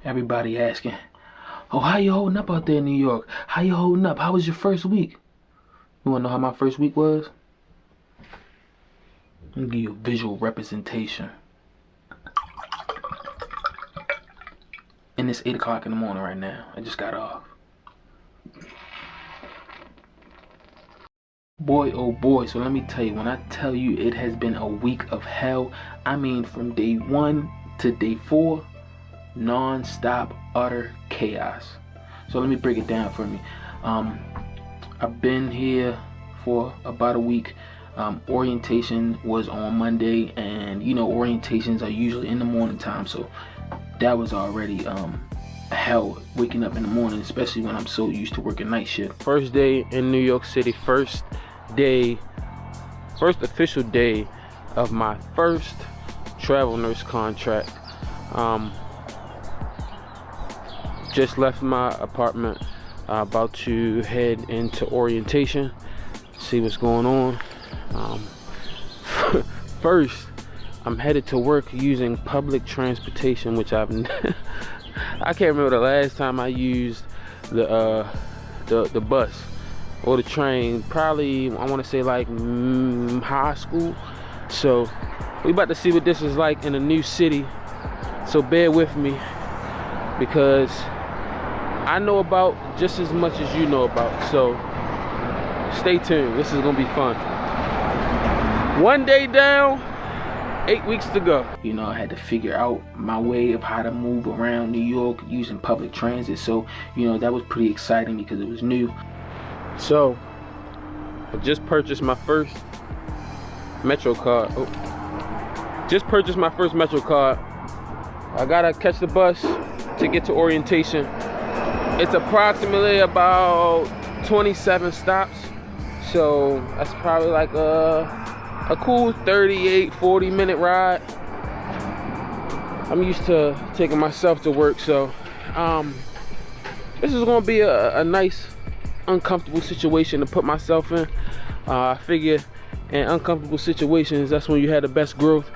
Everybody asking, oh, how you holding up out there in New York? How you holding up? How was your first week? You wanna know how my first week was? Let me give you a visual representation. And it's 8 o'clock in the morning right now. I just got off. Boy, oh boy, so let me tell you, when I tell you it has been a week of hell, I mean from day 1 to day 4, non-stop, utter chaos. So let me break it down for me. I've been here for about a week. Orientation was on Monday, and you know orientations are usually in the morning time, so that was already hell, waking up in the morning, especially when I'm so used to working night shift. First day in New York City, first official day of my first travel nurse contract. Just left my apartment, about to head into orientation, see what's going on. First, I'm headed to work using public transportation, which I can't remember the last time I used the bus or the train. Probably, I want to say like high school. So we about to see what this is like in a new city. So bear with me, because I know about just as much as you know about. So stay tuned. This is gonna be fun. One day down, 8 weeks to go. You know, I had to figure out my way of how to move around New York using public transit. So, you know, that was pretty exciting because it was new. So, I just purchased my first Metro card. Just purchased my first Metro card. I gotta catch the bus to get to orientation. It's approximately about 27 stops. So, that's probably like a cool 38-40 minute ride. I'm used to taking myself to work, so this is gonna be a nice uncomfortable situation to put myself in. I figure in uncomfortable situations, that's when you have the best growth.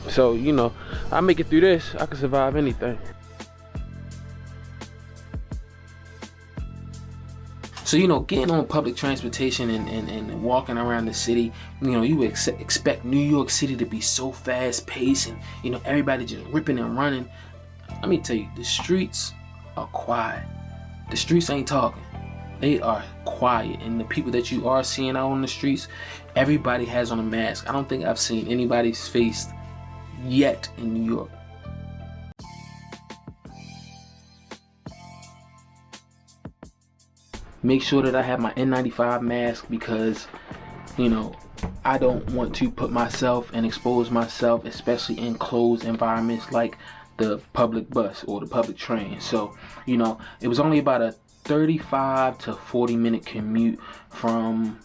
So you know, I make it through this, I can survive anything. So, you know, getting on public transportation and walking around the city, you know, you would expect New York City to be so fast paced and, you know, everybody just ripping and running. Let me tell you, the streets are quiet. The streets ain't talking. They are quiet. And the people that you are seeing out on the streets, everybody has on a mask. I don't think I've seen anybody's face yet in New York. Make sure that I have my N95 mask because, you know, I don't want to put myself and expose myself, especially in closed environments like the public bus or the public train. So, you know, it was only about a 35 to 40 minute commute from,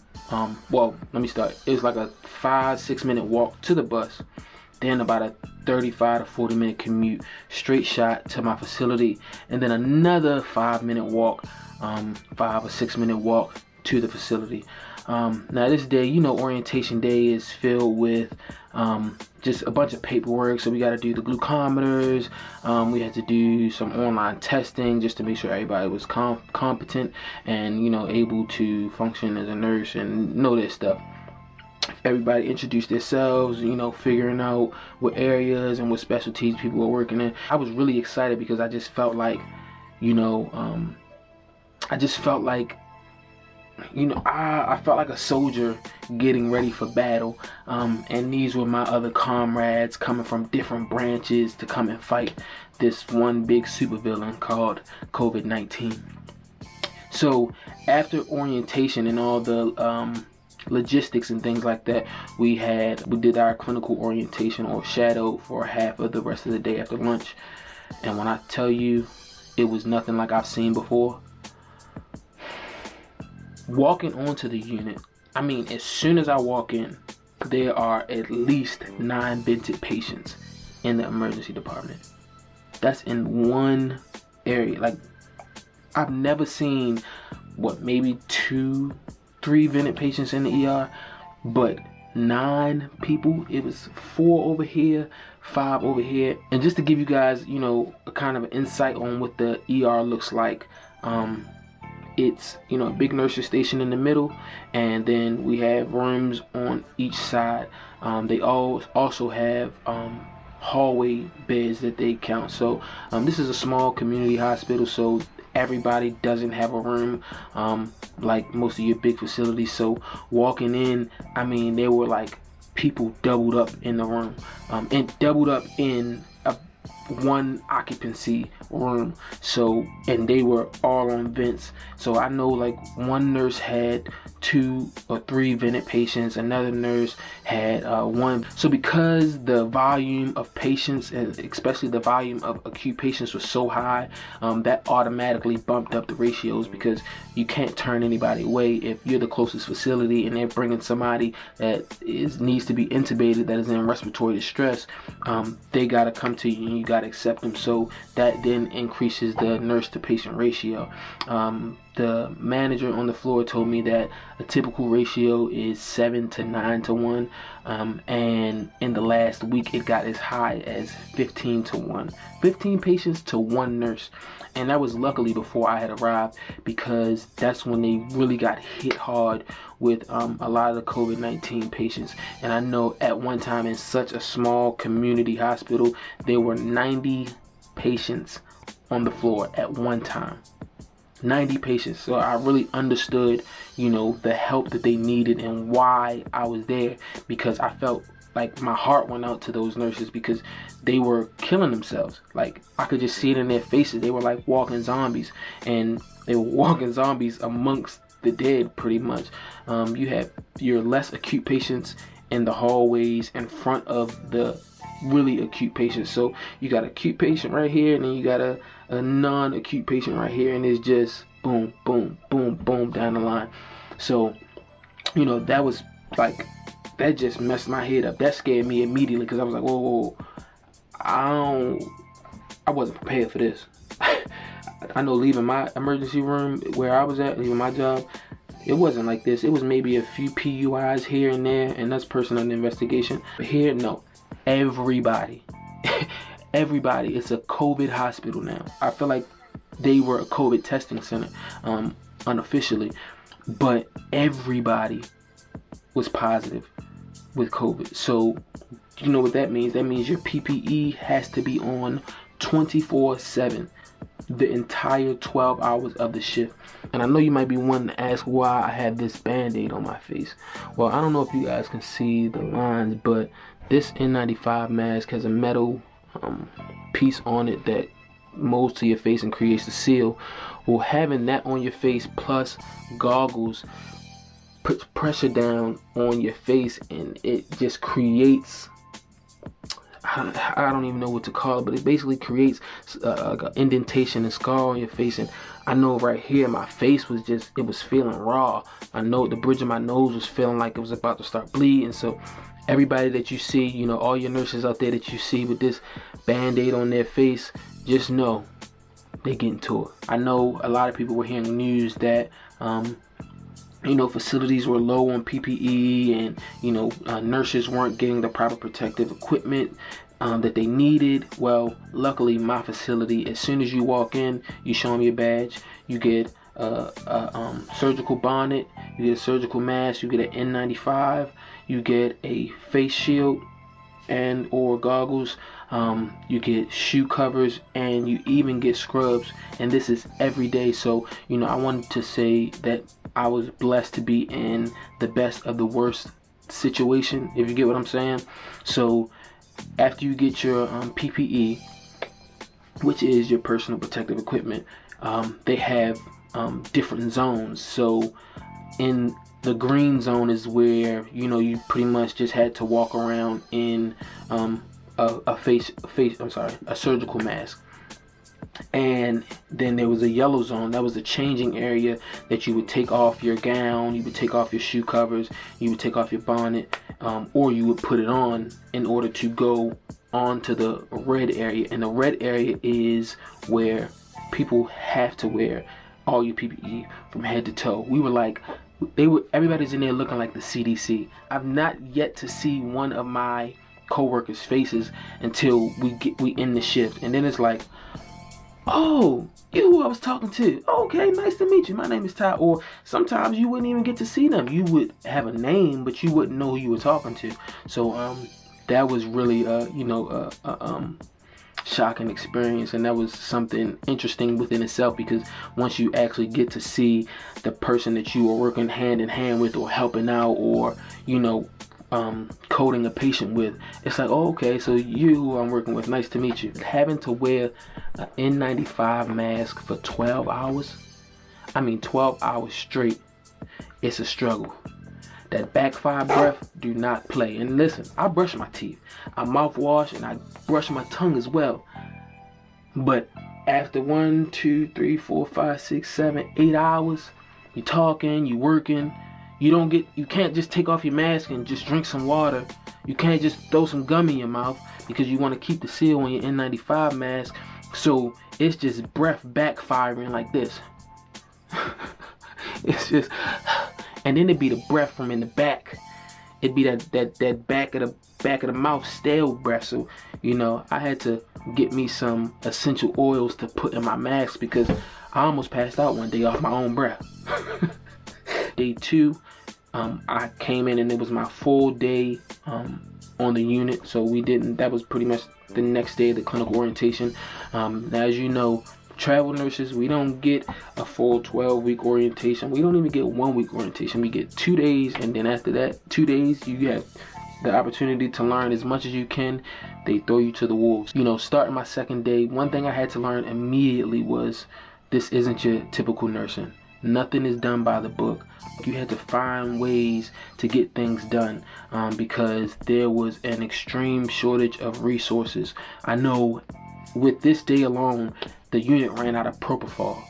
well, let me start. It was like a 5-6 minute walk to the bus. Then about a 35 to 40 minute commute straight shot to my facility. And then another 5 minute walk, 5 or 6 minute walk to the facility. Now this day, you know, orientation day is filled with just a bunch of paperwork. So we got to do the glucometers. We had to do some online testing just to make sure everybody was competent and, you know, able to function as a nurse and know this stuff. Everybody introduced themselves, you know, figuring out what areas and what specialties people were working in. I was really excited because I just felt like, you know, I felt like a soldier getting ready for battle. And these were my other comrades coming from different branches to come and fight this one big supervillain called COVID-19. So after orientation and all the logistics and things like that, we did our clinical orientation or shadow for half of the rest of the day after lunch. And when I tell you, it was nothing like I've seen before. Walking onto the unit, I mean, as soon as I walk in, there are at least 9 vented patients in the emergency department. That's in one area. Like, I've never seen, maybe 2-3 vented patients in the ER, but 9 people. It was 4 over here, 5 over here. And just to give you guys, you know, a kind of insight on what the ER looks like, it's, you know, a big nurses station in the middle, and then we have rooms on each side. They also have hallway beds that they count. So this is a small community hospital, so everybody doesn't have a room like most of your big facilities. So walking in, I mean, there were like people doubled up in the room, and doubled up in a 1 occupancy room. So, and they were all on vents. So I know like one nurse had 2 or 3 vented patients, another nurse had 1. So because the volume of patients, and especially the volume of acute patients, was so high, that automatically bumped up the ratios, because you can't turn anybody away. If you're the closest facility and they're bringing somebody that needs to be intubated, that is in respiratory distress, they got to come to you and you got to accept them. So that then increases the nurse to patient ratio. The manager on the floor told me that a typical ratio is 7 to 9 to 1, and in the last week it got as high as 15 to 1. 15 patients to 1 nurse. And that was luckily before I had arrived, because that's when they really got hit hard with a lot of the COVID-19 patients. And I know at one time in such a small community hospital, there were 90 patients on the floor at one time. 90 patients. So I really understood, you know, the help that they needed and why I was there, because I felt like my heart went out to those nurses, because they were killing themselves. Like, I could just see it in their faces. They were like walking zombies, and they were walking zombies amongst the dead, pretty much. You have your less acute patients in the hallways in front of the really acute patients. So you got an acute patient right here, and then you got a non-acute patient right here, and it's just boom, boom, boom, boom down the line. So, you know, that was like, that just messed my head up. That scared me immediately, because I was like, whoa, I wasn't prepared for this. I know leaving my emergency room where I was at, leaving my job, it wasn't like this. It was maybe a few PUIs here and there, and that's personal investigation. But here, no, everybody. Everybody. It's a COVID hospital now. I feel like they were a COVID testing center, unofficially, but everybody was positive with COVID. So you know what that means? That means your PPE has to be on 24/7, the entire 12 hours of the shift. And I know you might be wanting to ask why I had this band-aid on my face. Well, I don't know if you guys can see the lines, but this N95 mask has a metal piece on it that molds to your face and creates the seal. Well, having that on your face plus goggles puts pressure down on your face, and it just creates, I don't even know what to call it, but it basically creates like an indentation and scar on your face. And I know right here my face was just, it was feeling raw. I know the bridge of my nose was feeling like it was about to start bleeding. So everybody that you see, you know, all your nurses out there that you see with this band-aid on their face, just know they get into it. I know a lot of people were hearing news that you know, facilities were low on PPE, and you know, nurses weren't getting the proper protective equipment that they needed. Well, luckily my facility, as soon as you walk in, you show them your badge, you get a surgical bonnet, you get a surgical mask, you get an N95, you get a face shield and or goggles, you get shoe covers, and you even get scrubs. And this is every day. So, you know, I wanted to say that I was blessed to be in the best of the worst situation, if you get what I'm saying. So after you get your PPE, which is your personal protective equipment, they have different zones. So in the green zone is where, you know, you pretty much just had to walk around in a surgical mask. And then there was a yellow zone. That was the changing area that you would take off your gown, you would take off your shoe covers, you would take off your bonnet, or you would put it on in order to go on to the red area. And the red area is where people have to wear all your PPE from head to toe. We were like everybody's in there looking like the CDC. I've not yet to see one of my co-workers' faces until we end the shift, and then it's like, oh, you who I was talking to. Okay, nice to meet you. My name is Ty. Or sometimes you wouldn't even get to see them. You would have a name, but you wouldn't know who you were talking to. So that was really shocking experience, and that was something interesting within itself, because once you actually get to see the person that you are working hand in hand with, or helping out, or coding a patient with, it's like, oh, okay, so you who I'm working with, nice to meet you. Having to wear an N95 mask for 12 hours, 12 hours straight, it's a struggle. That backfire breath, do not play. And listen, I brush my teeth, I mouthwash, and I brush my tongue as well. But after 1, 2, 3, 4, 5, 6, 7, 8 hours, you talking, you working, you can't just take off your mask and just drink some water. You can't just throw some gum in your mouth, because you want to keep the seal on your N95 mask. So it's just breath backfiring like this. It's just, and then it'd be the breath from in the back. It'd be that back of the mouth stale breath. So I had to get me some essential oils to put in my mask, because I almost passed out one day off my own breath. Day 2, I came in and it was my full day on the unit. So that was pretty much the next day of the clinical orientation. Now, as you know, travel nurses, we don't get a full 12-week orientation. We don't even get 1 week orientation. We get 2 days, and then after that 2 days, you have the opportunity to learn as much as you can. They throw you to the wolves. Starting my second day, one thing I had to learn immediately was, this isn't your typical nursing. Nothing is done by the book. You had to find ways to get things done, because there was an extreme shortage of resources. I know with this day alone, the unit ran out of propofol.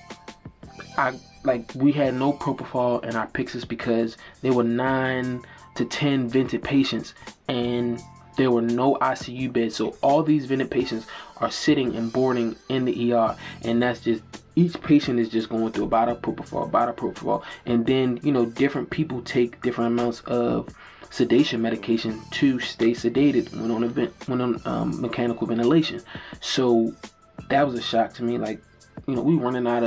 We had no propofol in our Pyxis, because there were 9 to 10 vented patients, and there were no ICU beds. So all these vented patients are sitting and boarding in the ER, and that's just, each patient is just going through a bottle of propofol. And then, different people take different amounts of sedation medication to stay sedated when on mechanical ventilation. So that was a shock to me. We running out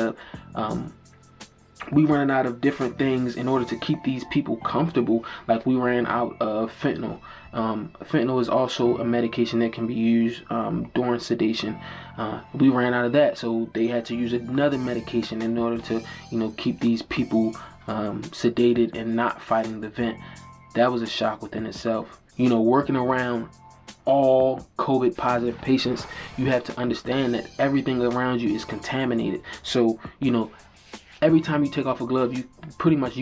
of different things in order to keep these people comfortable. Like, we ran out of fentanyl. Fentanyl is also a medication that can be used during sedation. We ran out of that, so they had to use another medication in order to keep these people sedated and not fighting the vent. That was a shock within itself. Working around all COVID positive patients, you have to understand that everything around you is contaminated. So every time you take off a glove, you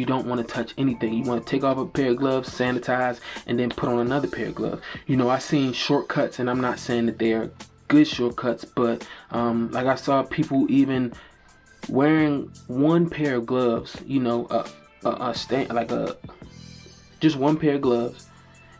don't want to touch anything. You want to take off a pair of gloves, sanitize, and then put on another pair of gloves. I seen shortcuts, and I'm not saying that they are good shortcuts, but I saw people even wearing one pair of gloves, just one pair of gloves,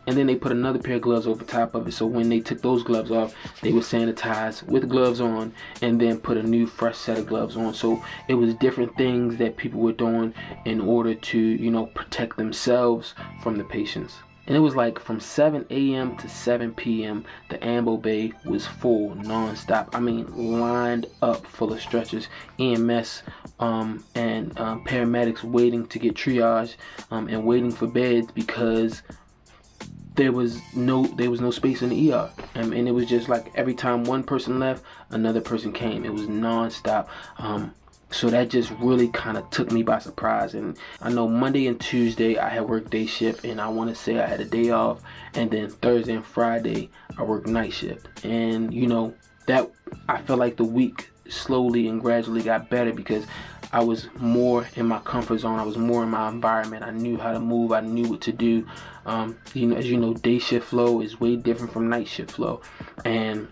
and then they put another pair of gloves over top of it. So when they took those gloves off, they would sanitize with gloves on, and then put a new fresh set of gloves on. So it was different things that people were doing in order to protect themselves from the patients. And it was like from 7 a.m. to 7 p.m. the ambo bay was full non-stop. Lined up full of stretchers, EMS and paramedics waiting to get triaged, and waiting for beds, because there was no space in the ER. And it was just like every time one person left, another person came. It was non-stop. So that just really kind of took me by surprise. And I know Monday and Tuesday I had worked day shift, and I want to say I had a day off. And then Thursday and Friday I worked night shift. And that, I felt like the week slowly and gradually got better, because I was more in my comfort zone. I was more in my environment. I knew how to move. I knew what to do. As you know, day shift flow is way different from night shift flow. And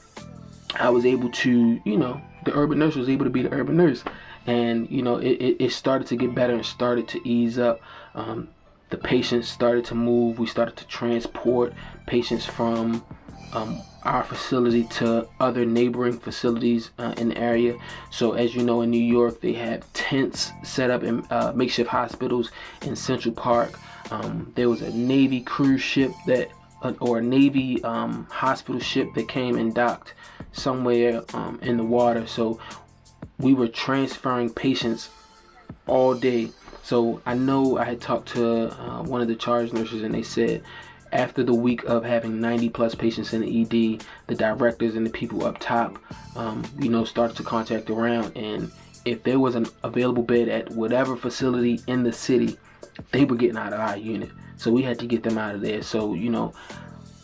I was able to, the urban nurse was able to be the urban nurse. And, it started to get better and started to ease up. The patients started to move. We started to transport patients from our facility to other neighboring facilities in the area. So as you know, in New York, they have tents set up in makeshift hospitals in Central Park. There was a Navy cruise ship that or a Navy hospital ship that came and docked somewhere in the water. So we were transferring patients all day. So I know I had talked to one of the charge nurses, and they said after the week of having 90 plus patients in the ED, the directors and the people up top, started to contact around, and if there was an available bed at whatever facility in the city, they were getting out of our unit. So we had to get them out of there. So,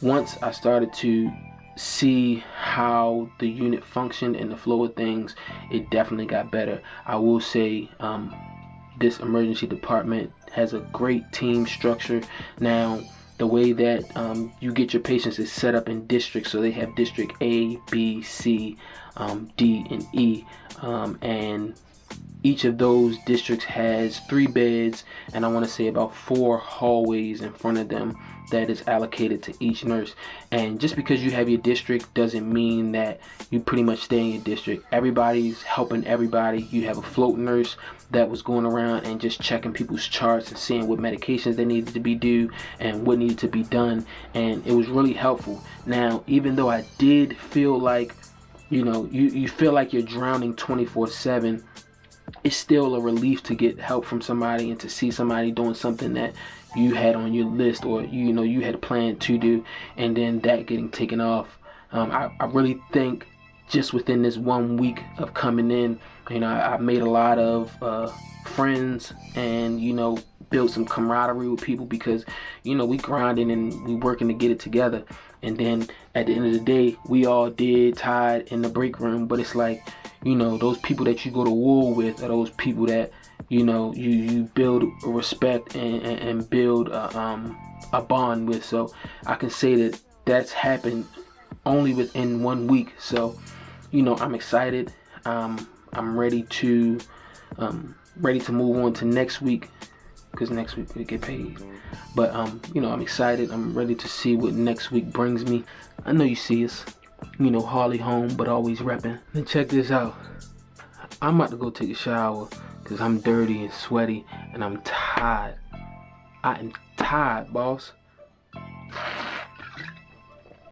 once I started to see how the unit functioned and the flow of things, it definitely got better. I will say this emergency department has a great team structure. Now, the way that you get your patients is set up in districts. So they have district A, B, C, D, and E. And each of those districts has 3 beds, and I want to say about 4 hallways in front of them that is allocated to each nurse. And just because you have your district doesn't mean that you pretty much stay in your district. Everybody's helping everybody. You have a float nurse that was going around and just checking people's charts and seeing what medications they needed to be due and what needed to be done, and it was really helpful. Now, even though I did feel like, you feel like you're drowning 24/7, it's still a relief to get help from somebody and to see somebody doing something that you had on your list, or you had planned to do, and then that getting taken off. I really think just within this 1 week of coming in, I made a lot of friends, and built some camaraderie with people, because we grinding and we working to get it together. And then at the end of the day, we all did tied in the break room, but it's like, those people that you go to war with are those people that you build respect and build a bond with. So I can say that that's happened only within 1 week. So I'm excited. I'm ready to move on to next week, because next week we get paid. But I'm excited. I'm ready to see what next week brings me. I know you see us, Harley home, but always repping. And check this out. I'm about to go take a shower because I'm dirty and sweaty and I'm tired. I am tired, boss.